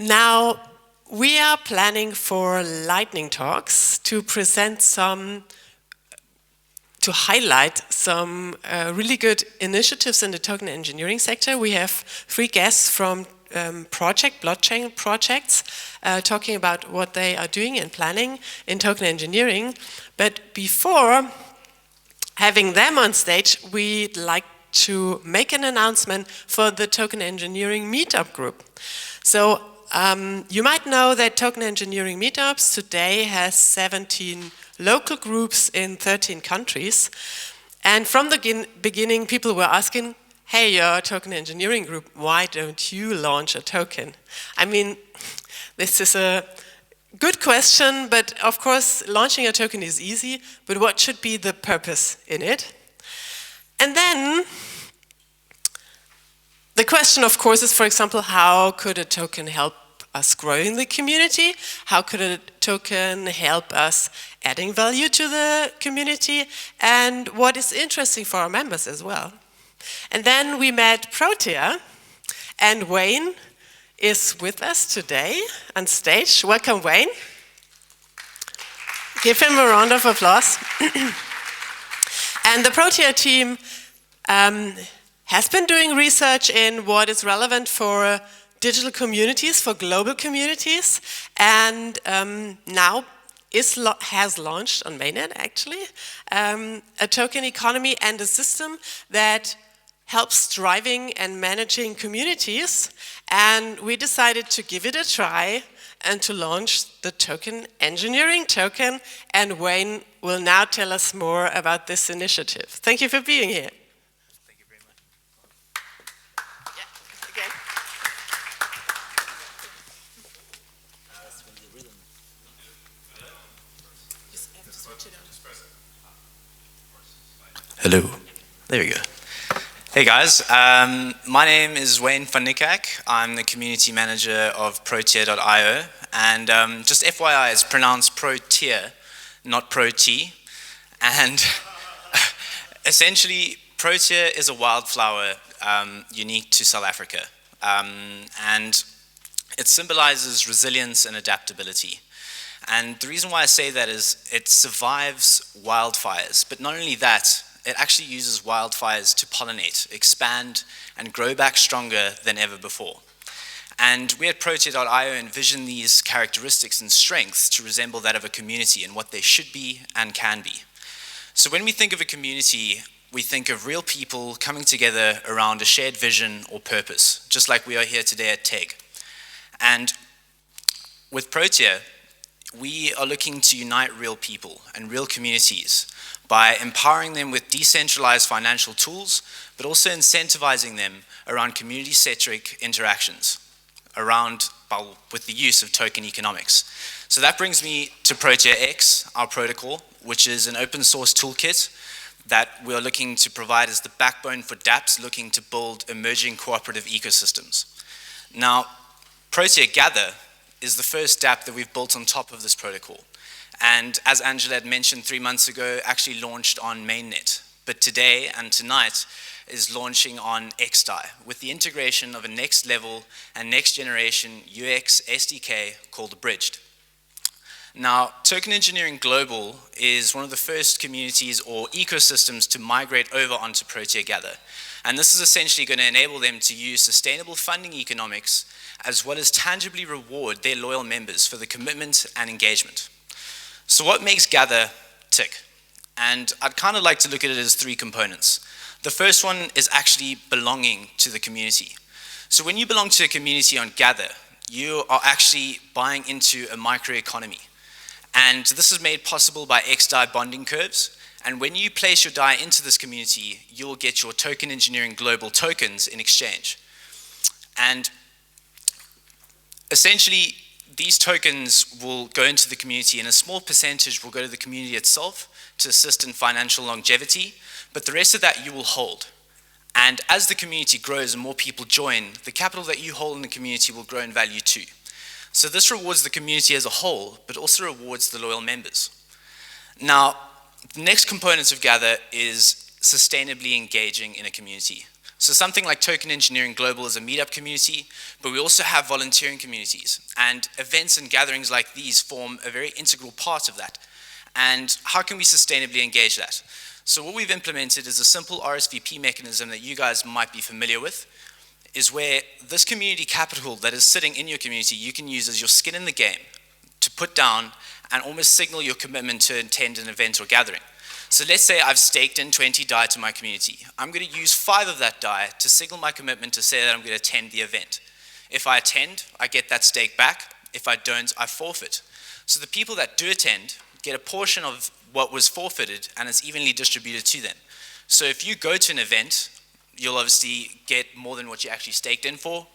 Now, we are planning for lightning talks to present to highlight some really good initiatives in the token engineering sector. We have 3 guests from blockchain projects, talking about what they are doing and planning in token engineering. But before having them on stage, we'd like to make an announcement for the token engineering meetup group. So you might know that token engineering meetups today has 17 local groups in 13 countries. And from the beginning, people were asking, hey, you're a token engineering group, why don't you launch a token? I mean, this is a good question, but of course, launching a token is easy, but what should be the purpose in it? And then, the question, of course, is, for example, how could a token help us grow in the community? How could a token help us adding value to the community? And what is interesting for our members as well? And then we met Protea, and Wayne is with us today on stage. Welcome, Wayne. Give him a round of applause. And the Protea team has been doing research in what is relevant for digital communities, for global communities, and now has launched on mainnet, actually, a token economy and a system that helps driving and managing communities. And we decided to give it a try and to launch the token engineering token. And Wayne will now tell us more about this initiative. Thank you for being here. Thank you very much. Yeah, again. Hello. There we go. Hey guys, my name is Wayne van Niekerk. I'm the community manager of Protea.io, and just FYI, it's pronounced Protea, not Protee. And essentially, Protea is a wildflower unique to South Africa, and it symbolizes resilience and adaptability. And the reason why I say that is it survives wildfires, but not only that, it actually uses wildfires to pollinate, expand, and grow back stronger than ever before. And we at Protea.io envision these characteristics and strengths to resemble that of a community and what they should be and can be. So when we think of a community, we think of real people coming together around a shared vision or purpose, just like we are here today at TEGG. And with Protea, we are looking to unite real people and real communities by empowering them with decentralized financial tools, but also incentivizing them around community-centric interactions, with the use of token economics. So that brings me to Protea X, our protocol, which is an open source toolkit that we are looking to provide as the backbone for dApps looking to build emerging cooperative ecosystems. Now, Protea Gather is the first dApp that we've built on top of this protocol. And as Angela had mentioned 3 months ago, actually launched on mainnet. But today and tonight is launching on XDAI with the integration of a next level and next generation UX SDK called Abridged. Now, Token Engineering Global is one of the first communities or ecosystems to migrate over onto Protea Gather. And this is essentially going to enable them to use sustainable funding economics as well as tangibly reward their loyal members for the commitment and engagement. So what makes Gather tick? And I'd kind of like to look at it as 3 components. The first one is actually belonging to the community. So when you belong to a community on Gather, you are actually buying into a microeconomy. And this is made possible by XDAI bonding curves. And when you place your DAI into this community, you will get your Token Engineering Global tokens in exchange. And essentially, these tokens will go into the community, and a small percentage will go to the community itself to assist in financial longevity, but the rest of that you will hold. And as the community grows and more people join, the capital that you hold in the community will grow in value too. So this rewards the community as a whole, but also rewards the loyal members. Now, the next component of Gather is sustainably engaging in a community. So something like Token Engineering Global is a meetup community, but we also have volunteering communities. And events and gatherings like these form a very integral part of that. And how can we sustainably engage that? So what we've implemented is a simple RSVP mechanism that you guys might be familiar with, is where this community capital that is sitting in your community, you can use as your skin in the game to put down and almost signal your commitment to attend an event or gathering. So let's say I've staked in 20 DAI to my community. I'm going to use 5 of that DAI to signal my commitment to say that I'm going to attend the event. If I attend, I get that stake back. If I don't, I forfeit. So the people that do attend get a portion of what was forfeited, and it's evenly distributed to them. So if you go to an event, you'll obviously get more than what you actually staked in for,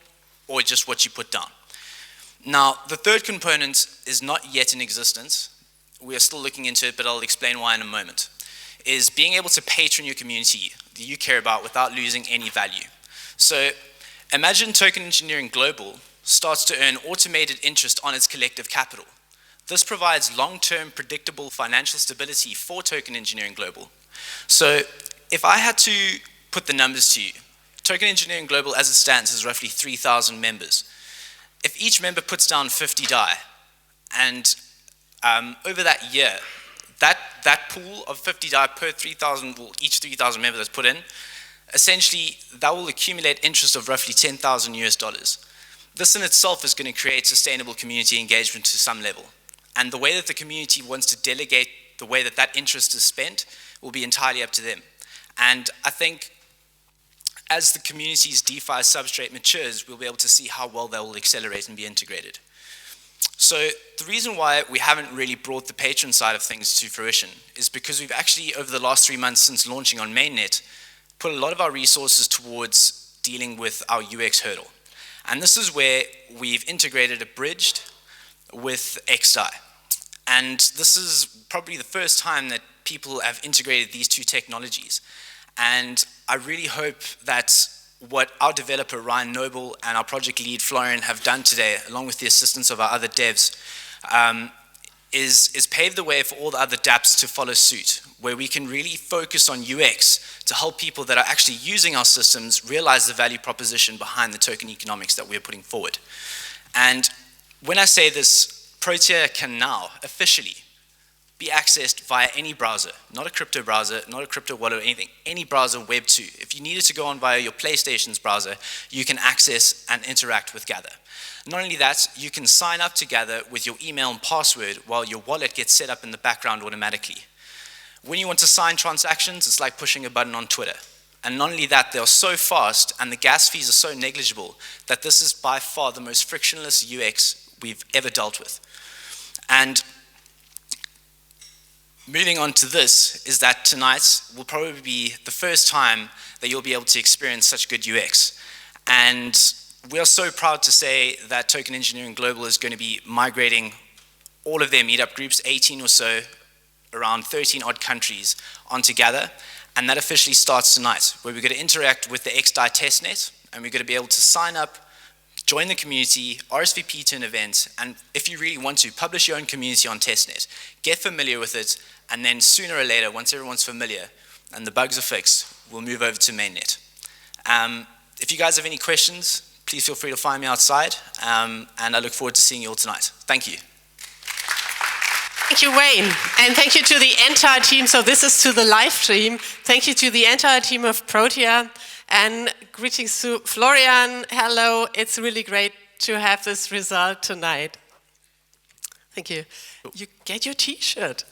or just what you put down. Now, the third component is not yet in existence. We are still looking into it, but I'll explain why in a moment. Is being able to patron your community that you care about without losing any value. So imagine Token Engineering Global starts to earn automated interest on its collective capital. This provides long-term predictable financial stability for Token Engineering Global. So if I had to put the numbers to you, Token Engineering Global as it stands is roughly 3,000 members. If each member puts down 50 DAI, and over that year, that pool of 50 DAI per 3,000, well, each 3,000 members that's put in, essentially that will accumulate interest of roughly $10,000 US. This in itself is going to create sustainable community engagement to some level. And the way that the community wants to delegate the way that that interest is spent will be entirely up to them. And I think as the community's DeFi substrate matures, we'll be able to see how well that will accelerate and be integrated. So the reason why we haven't really brought the patron side of things to fruition is because we've actually, over the last 3 months since launching on mainnet, put a lot of our resources towards dealing with our UX hurdle. And this is where we've integrated a bridged with XDAI. And this is probably the first time that people have integrated these two technologies. And I really hope that what our developer Ryan Noble and our project lead Florian have done today, along with the assistance of our other devs, is pave the way for all the other dApps to follow suit, where we can really focus on UX to help people that are actually using our systems realize the value proposition behind the token economics that we're putting forward. And when I say this, Protea can now officially be accessed via any browser, not a crypto browser, not a crypto wallet or anything, any browser Web 2. If you needed to go on via your PlayStation's browser, you can access and interact with Gather. Not only that, you can sign up to Gather with your email and password while your wallet gets set up in the background automatically. When you want to sign transactions, it's like pushing a button on Twitter. And not only that, they are so fast and the gas fees are so negligible that this is by far the most frictionless UX we've ever dealt with. And moving on to this is that tonight will probably be the first time that you'll be able to experience such good UX. And we are so proud to say that Token Engineering Global is going to be migrating all of their meetup groups, 18 or so, around 13 odd countries, onto Gather. And that officially starts tonight, where we're going to interact with the XDAI testnet, and we're going to be able to sign up, join the community, RSVP to an event, and if you really want to, publish your own community on testnet. Get familiar with it, and then sooner or later, once everyone's familiar and the bugs are fixed, we'll move over to mainnet. If you guys have any questions, please feel free to find me outside, and I look forward to seeing you all tonight. Thank you. Thank you, Wayne, and thank you to the entire team. So this is to the live stream. Thank you to the entire team of Protea, and greetings to Florian. Hello, it's really great to have this result tonight. Thank you. You get your t-shirt.